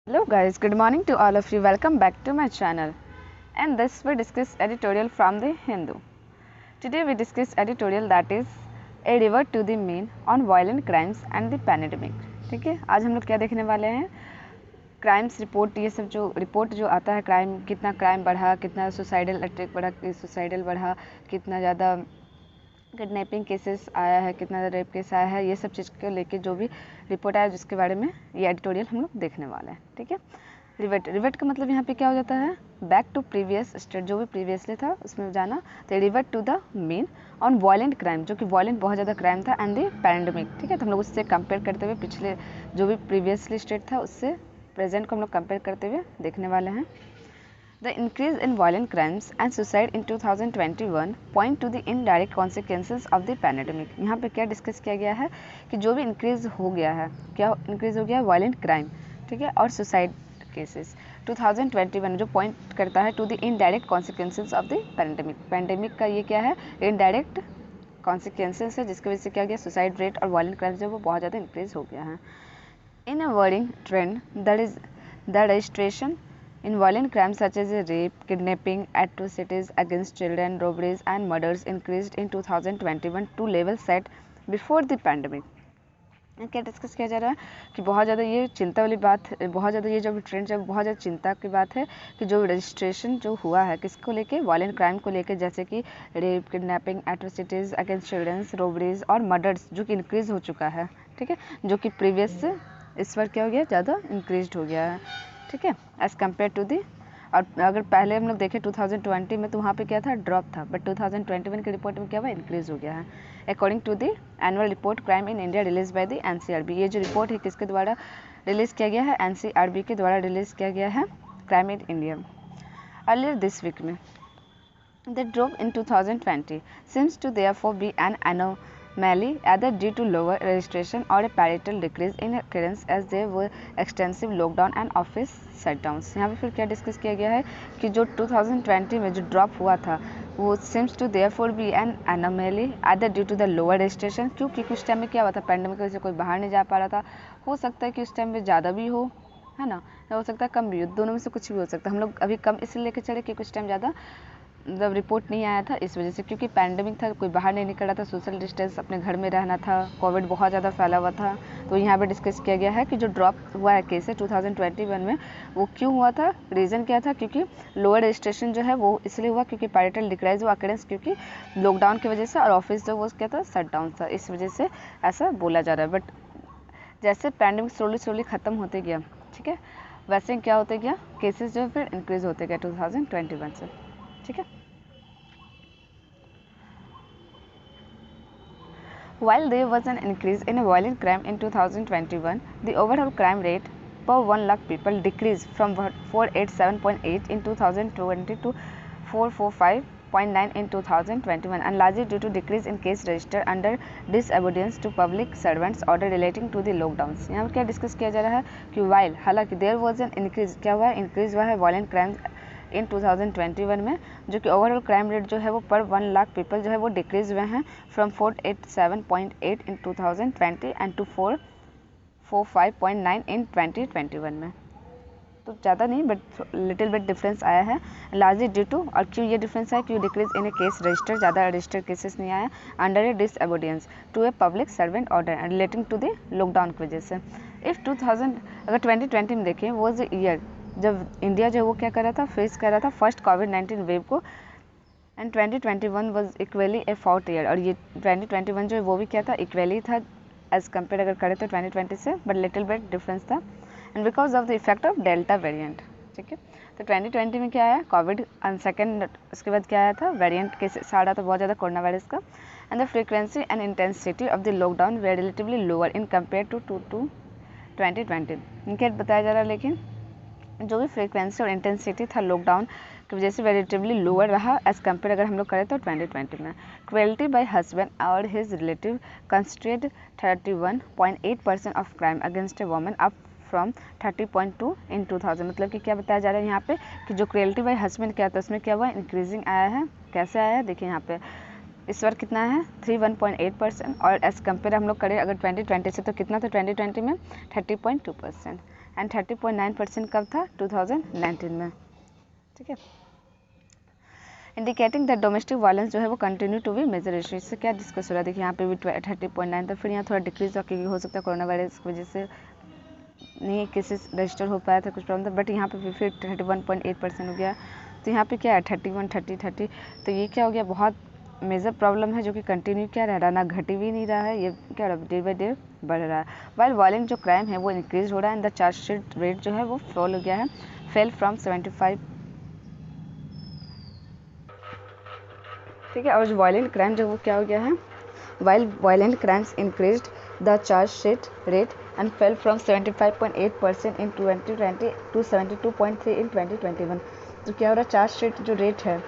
Hello guys, good morning to all of you. Welcome back to my channel. And this we discuss editorial from the Hindu. Today we discuss editorial that is A Revert to the Mean on Violent Crimes and the Pandemic. ठीक है, आज हम लोग क्या देखने वाले हैं? Crimes report, ये सब जो रिपोर्ट जो आता है, क्राइम कितना क्राइम बढ़ा, कितना सुसाइडल अटैक बढ़ा, सुसाइडल बढ़ा, कितना ज़्यादा किडनैपिंग केसेस आया है, कितना ज़्यादा रेप केस आया है, ये सब चीज़ को लेके जो भी रिपोर्ट आया जिसके बारे में ये एडिटोरियल हम लोग देखने वाले हैं. ठीक है. रिवर्ट का मतलब यहाँ पे क्या हो जाता है? बैक टू प्रीवियस स्टेट, जो भी प्रीवियसली था उसमें जाना. तो revert to the mean on violent crime, जो कि वायलेंट बहुत ज़्यादा क्राइम था, एंड द पैंडमिक. ठीक है. तो हम लोग उससे कंपेयर करते हुए पिछले जो भी प्रीवियसली स्टेट था उससे प्रेजेंट को हम लोग कंपेयर करते हुए देखने वाले हैं. The increase in violent crimes and suicide in 2021 point to the indirect consequences of the pandemic. यहाँ पे क्या डिस्कस किया गया है कि जो भी इंक्रीज हो गया है, क्या इंक्रीज हो गया है? Violent crime. ठीक है. और सुसाइड केसेस 2021 जो पॉइंट करता है to the indirect consequences of the pandemic. Pandemic का ये क्या है? इनडायरेक्ट कॉन्सिक्वेंसेज है, जिसकी वजह से क्या गया? सुसाइड रेट और वायलेंट क्राइम जो वो बहुत ज़्यादा इंक्रीज हो गया है. In a wording trend that is the registration in violent crimes such as rape, kidnapping, atrocities against children, robberies and murders increased in 2021 to level set before the pandemic. क्या discuss किया जा रहा है कि बहुत ज़्यादा ये चिंता वाली बात है, बहुत ज़्यादा ये जो ट्रेंड है बहुत ज़्यादा चिंता की बात है कि जो रजिस्ट्रेशन जो हुआ है किसको लेके? वायलेंट क्राइम को लेके, जैसे कि rape, kidnapping, atrocities against childrens, robberies और मर्डर्स, जो कि इंक्रीज़ हो चुका है. ठीक है. जो कि प्रीवियस से इस बार क्या हो गया? ज़्यादा इंक्रीज हो गया है. ठीक है. एज़ कम्पेयर टू दी, और अगर पहले हम लोग देखें 2020 में तो वहाँ पे क्या था? ड्रॉप था. बट 2021 की रिपोर्ट में क्या हुआ? इंक्रीज हो गया है. According to the annual report crime in India release by the NCRB. ये जो रिपोर्ट है किसके द्वारा रिलीज़ किया गया है? एनसीआरबी के द्वारा रिलीज़ किया गया है crime in India. Earlier this week में the drop in 2020 seems to therefore be an anomaly, either due to lower registration or a parietal decrease in occurrence as there were extensive lockdown and office shutdowns. यहाँ पे फिर क्या discuss किया गया है कि जो 2020 में जो ड्रॉप हुआ था वो seems to therefore be an anomaly, either due to the lower registration, क्योंकि कुछ टाइम में क्या हुआ था? पैंडेमिक की वजह से कोई बाहर नहीं जा पा रहा था. हो सकता है कि उस टाइम में ज़्यादा भी हो, है ना, हो सकता है कम भी हो, दोनों में से कुछ भी हो सकता है. हम लोग अभी कम इसलिए लेके चले कि कुछ टाइम ज़्यादा मतलब रिपोर्ट नहीं आया था इस वजह से, क्योंकि पैंडेमिक था, कोई बाहर नहीं निकल रहा था, सोशल डिस्टेंस अपने घर में रहना था, कोविड बहुत ज़्यादा फैला हुआ था. तो यहाँ पे डिस्कस किया गया है कि जो ड्रॉप हुआ है केस है 2021 में वो क्यों हुआ था? रीज़न क्या था? क्योंकि लोअर रजिस्ट्रेशन जो है वो इसलिए हुआ क्योंकि पैरेटल डिक्राइज हुआ अकरेंस, क्योंकि लॉकडाउन की वजह से, और ऑफिस जो वो क्या था? शट डाउन था. इस वजह से ऐसा बोला जा रहा है. बट जैसे पैंडेमिक स्लोली ख़त्म होते गया, ठीक है, वैसे क्या होते गया? केसेस जो फिर इंक्रीज होते गए 2021 से. ठीक है. While there was an increase in violent crime in 2021, the overall crime rate per 1 lakh people decreased from 487.8 in 2020 to 445.9 in 2021, and largely due to decrease in case registered under disobedience to public servants order relating to the lockdowns. यहाँ पर क्या discuss किया जा रहा है कि while हालांकि there was an increase, क्या हुआ है? इंक्रीज हुआ है violent crimes इन 2021 में, जो कि ओवरऑल क्राइम रेट जो है वो पर 1 लाख पीपल जो है वो डिक्रीज हुए हैं फ्रॉम 487.8 इन 2020 एंड टू 445.9 इन 2021 में. तो ज़्यादा नहीं बट लिटिल बिट डिफरेंस आया है. लार्जली ड्यू टू, और क्यों ये डिफरेंस आया? क्यों decrease in a case register, ज़्यादा रजिस्टर्ड केसेस नहीं आया under a disobedience to a public servant order and relating to the lockdown की वजह से. इफ़ 2000 अगर 2020 में देखें वो द ईयर जब इंडिया जो है वो क्या कर रहा था? फेस कर रहा था फर्स्ट कोविड-19 वेव को, and 2021 was equally a fraught year. और ये 2021 जो है वो भी क्या था? इक्वली था एज कम्पेयर अगर करें तो 2020 से, बट लिटिल बिट डिफरेंस था, and because of the effect of delta variant. ठीक है. तो 2020 में क्या आया? कोविड, एंड सेकेंड उसके बाद क्या आया था? वेरिएंट केसेस आ रहा था बहुत ज़्यादा कोरोना वायरस का, and the frequency and intensity of the lockdown were relatively lower in compare to 2020. इनके बताया जा रहा है, लेकिन जो भी फ्रीक्वेंसी और इंटेंसिटी था लॉकडाउन की वजह से वेरिटेबली लोअर रहा एज कम्पेयर अगर हम लोग करें तो 2020 में. क्रुएल्टी बाय हस्बैंड और his relative constituted 31.8% of crime against a woman up from 30.2 इन 2000. मतलब कि क्या बताया जा रहा है यहाँ पे कि जो क्रुएल्टी बाय हस्बैंड क्या था उसमें क्या हुआ? इंक्रीजिंग आया है. कैसे आया है? देखिए यहाँ पे इस बार कितना है? 31.8%, और एज कम्पेयर हम लोग करें अगर 2020 से तो कितना था 2020 में? 30.2%. एंड 30.9% कब था 2019 में, ठीक है। इंडिकेटिंग दैट डोमेस्टिक वायलेंस जो है वो continue to be major issue. इससे क्या डिस्कस हो रहा है, देखिए यहाँ पे भी 30.9 था, फिर यहाँ थोड़ा डिक्रीज हुआ क्योंकि हो सकता है कोरोना वायरस की वजह से नहीं केसेस रजिस्टर हो पाया था, कुछ प्रॉब्लम था, बट यहाँ पे फिर 31.8% हो गया। तो यहाँ पे क्या है 31, 30, तो ये क्या हो गया, बहुत मेजर प्रॉब्लम है जो कि कंटिन्यू क्या रह रहा है, ना घटी भी नहीं रहा है, ये क्या रहा है डे बाई डे बढ़ रहा है। वाइल वायलेंट जो क्राइम है वो इंक्रीज हो रहा है एंड द चार्जशीट रेट जो है वो फॉल हो गया है, फेल फ्रॉम 75, ठीक है। और जो वायलेंट क्राइम जो वो क्या हो गया है, while violent crimes increased the chargesheet rate and fell from 75.8% in 2020 to 72.3 in 2021। तो क्या हो रहा है, चार्ज शीट जो रेट है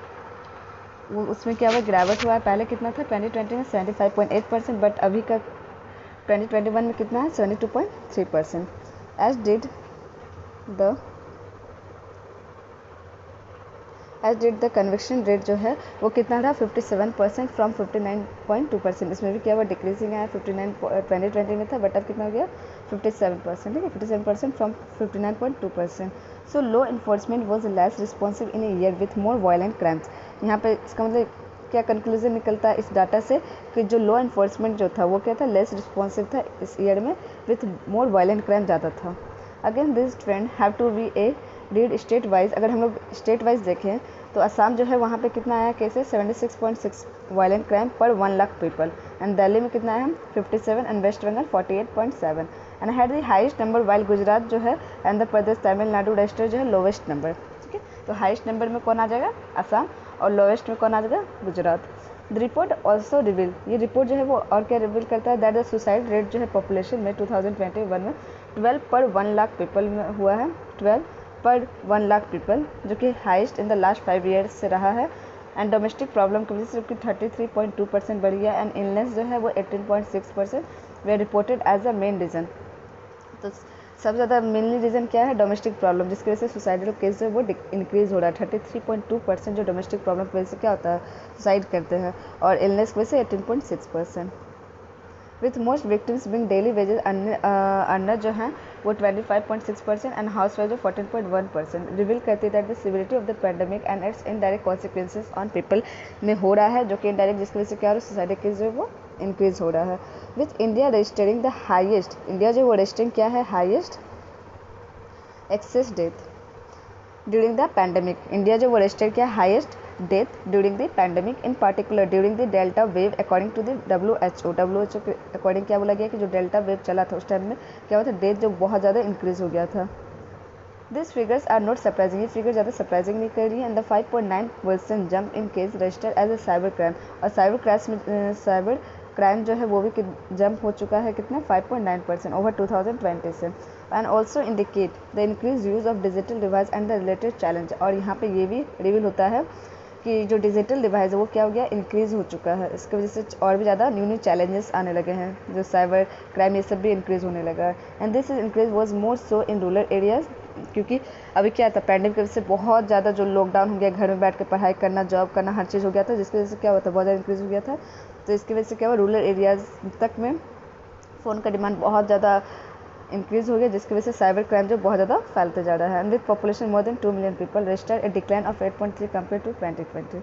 वो उसमें क्या हुआ, गिरावट हुआ है। पहले कितना था 2020 में 75.8%, बट अभी का 2021 में कितना है 72.3%। As did the conviction rate जो है वो कितना रहा 57% फ्रॉम 59.2%। इसमें भी क्या हुआ, डिक्रीजिंग है, 2020 में था, बट अब कितना हो गया 57%, ठीक है, 57% from 59.2%। So low enforcement was less responsive in a year with more violent crimes. यहाँ पे इसका मतलब क्या कंक्लूजन निकलता है इस डाटा से कि जो लॉ इन्फोर्समेंट जो था वो क्या था, लेस रिस्पॉन्सिव था इस ईयर में, विथ मोर वायलेंट क्राइम ज़्यादा था। Again this trend have to be a read state wise. अगर हम लोग स्टेट वाइज देखें तो असम जो है वहाँ पे कितना आया केसेस 76.6 वायलेंट क्राइम पर 1 लाख पीपल, एंड दिल्ली में कितना है 57 and West Bengal 48.7 and had the highest number, while Gujarat जो है आंध्र प्रदेश तमिलनाडु रजिस्टर जो है लोवेस्ट नंबर, ठीक है। तो हाईएस्ट नंबर में कौन आ जाएगा, असम, और लोवेस्ट में कौन आ जाएगा, Gujarat. The report also reveal, ये रिपोर्ट जो है वो और क्या रिवील करता है, दैट द सुसाइड रेट जो है पॉपुलेशन में 2021 में 12 पर 1 लाख पीपल में हुआ है, 12 पर 1 लाख पीपल, जो कि highest in the last 5 years से रहा है। एंड डोमेस्टिक प्रॉब्लम की वजह से 33.2% बढ़ गया, एंड इलनेस जो है वो 18.6% were reported as a main reason. तो सबसे ज़्यादा मेनली रीज़न क्या है, डोमेस्टिक प्रॉब्लम, जिसकी वजह से सुसाइडल केस जो है वो इंक्रीज़ हो रहा है। 33.2% जो डोमेस्टिक प्रॉब्लम की वजह से क्या होता है, सुसाइड करते हैं, और इलनेस की वजह से 18.6%। With most victims being daily wages earner जो हैं वो 25.6% एंड हाउस वाइफ जो 14.1%। रिवील करती है that the civility of the pandemic and it's indirect consequences on people में हो रहा है, जो कि इनडायरेक्ट जिसकी वजह से क्या हो रहा है, सुसाइड केस जो है वो इंक्रीज हो रहा है। With India registering the highest, India जो वो रजिस्टरिंग क्या है, highest excess death during the pandemic. India जो वो रजिस्टर किया highest death during the pandemic, in particular during the delta wave according to the WHO के अकॉर्डिंग क्या बोला गया कि जो डेल्टा वेव चला था उस टाइम में क्या हुआ था, डेथ जो बहुत ज़्यादा इंक्रीज हो गया था। This figures are not surprising, ये फिगर ज़्यादा सरप्राइजिंग नहीं कर रही है। And the 5.9% jump in case register as a cyber crime, और साइबर क्राइम जो है वो भी जंप हो चुका है कितना 5.9% ओवर 2020 से। And also indicate the increase use of digital device and the related challenge, और यहाँ पे ये भी रिवील होता है कि जो डिजिटल डिवाइस है वो क्या हो गया, इंक्रीज़ हो चुका है। इसकी वजह से और भी ज़्यादा न्यू चैलेंजेस आने लगे हैं, जो साइबर क्राइम ये सब भी इंक्रीज़ होने लगा है। And this is increase was more so in rural areas, क्योंकि अभी क्या था पैंडेमिक की वजह से बहुत ज़्यादा जो लॉकडाउन हो गया, घर में बैठ कर पढ़ाई करना, जॉब करना, हर चीज़ हो गया था, जिसकी वजह से क्या होता है बहुत ज़्यादा इंक्रीज़ हो गया था। तो इसकी वजह से क्या हुआ, रूरल एरियाज़ तक में फ़ोन का डिमांड बहुत ज़्यादा इंक्रीज़ हो गया, जिसकी वजह से साइबर क्राइम जो बहुत ज़्यादा फैलते जा रहा है। And with population more than 2 million people register a decline of 8.3 compare to 2020।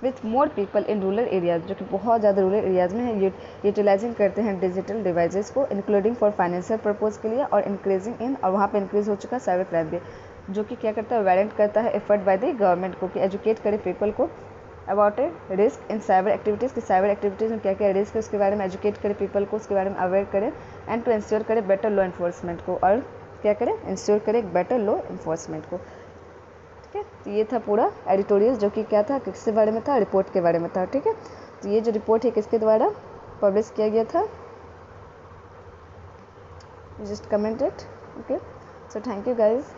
With more people in rural areas, जो कि बहुत ज़्यादा रूरल एरियाज़ में है, यूटिलाइजिंग करते हैं डिजिटल डिवाइसेस को, इंक्लूडिंग फॉर फाइनेंशियल पर्पज़ के लिए, और इंक्रीजिंग इन, और वहाँ पे इंक्रीज़ हो चुका है साइबर क्राइम भी, जो कि क्या करता है, वारंट करता है एफर्ट बाय द गवर्नमेंट को कि एजुकेट करे पीपल को about A risk in cyber activities, कि साइबर एक्टिविटीज़ में क्या क्या रिस्क है उसके बारे में एजुकेट करे पीपल को, उसके बारे में अवेयर करें, एंड टू इंश्योर करे बेटर लॉ इन्फोर्समेंट को, और क्या करें, इंश्योर करे एक बेटर लॉ इन्फोर्समेंट को। ठीक है, तो ये था पूरा एडिटोरियल, जो कि क्या था, किसके बारे में था, रिपोर्ट के बारे में था। ठीक है, तो ये जो रिपोर्ट है किसके द्वारा पब्लिश किया गया था, just comment it. Okay, so thank you guys.